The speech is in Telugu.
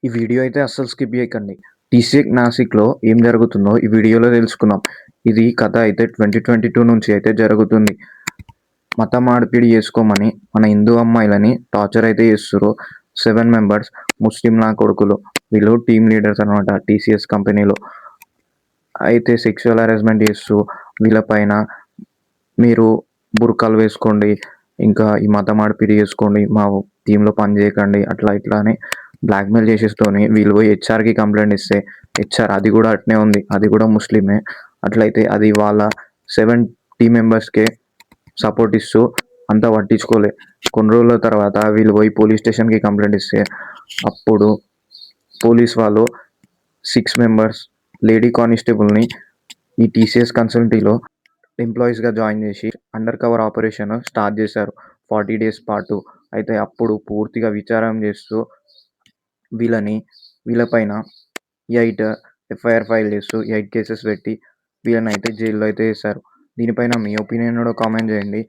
ఈ వీడియో అయితే అస్సలు స్కిప్ చేయకండి. టీసీఎస్ నాసిక్‌లో ఏం జరుగుతుందో ఈ వీడియోలో తెలుసుకుందాం. ఇది కథ అయితే 2022 నుంచి అయితే జరుగుతుంది. మత మార్పిడి చేసుకోమని మన హిందూ అమ్మాయిలని టార్చర్ అయితే చేస్తుర్రు. 7 మెంబర్స్ ముస్లిం నా కొడుకులు. వీళ్ళు టీమ్ లీడర్స్ అనమాట టీసీఎస్ కంపెనీలో. అయితే సెక్షువల్ హరాస్మెంట్ చేస్తూ వీళ్ళపైన మీరు బుర్కాలు వేసుకోండి, ఇంకా ఈ మత మార్పిడి చేసుకోండి, మా టీంలో పని చేయకండి, అట్లా ఇట్లా అని బ్లాక్మెయిల్ చేసేస్తూని వీళ్ళు పోయి హెచ్ఆర్కి కంప్లైంట్ ఇస్తే హెచ్ఆర్ అది కూడా అట్నే ఉంది, అది కూడా ముస్లిమే. అట్లయితే అది వాళ్ళ 7 టీం మెంబర్స్కే సపోర్ట్ ఇస్తూ అంతా పట్టించుకోలే. కొన్ని రోజుల తర్వాత వీళ్ళు పోయి పోలీస్ స్టేషన్కి కంప్లైంట్ ఇస్తే అప్పుడు పోలీస్ వాళ్ళు 6 మెంబర్స్ లేడీ కానిస్టేబుల్ని ఈ టీసీఎస్ కన్సల్టీలో ఎంప్లాయీస్గా జాయిన్ చేసి అండర్ కవర్ ఆపరేషన్ స్టార్ట్ చేశారు 40 డేస్ పాటు. అయితే అప్పుడు పూర్తిగా విచారం చేస్తూ వీళ్ళపైన 8 ఎఫ్ఐఆర్ ఫైల్ చేస్తూ 8 కేసెస్ పెట్టి వీళ్ళని అయితే జైల్లో అయితే వేశారు. దీనిపైన మీ ఒపీనియన్ కూడా కామెంట్ చేయండి.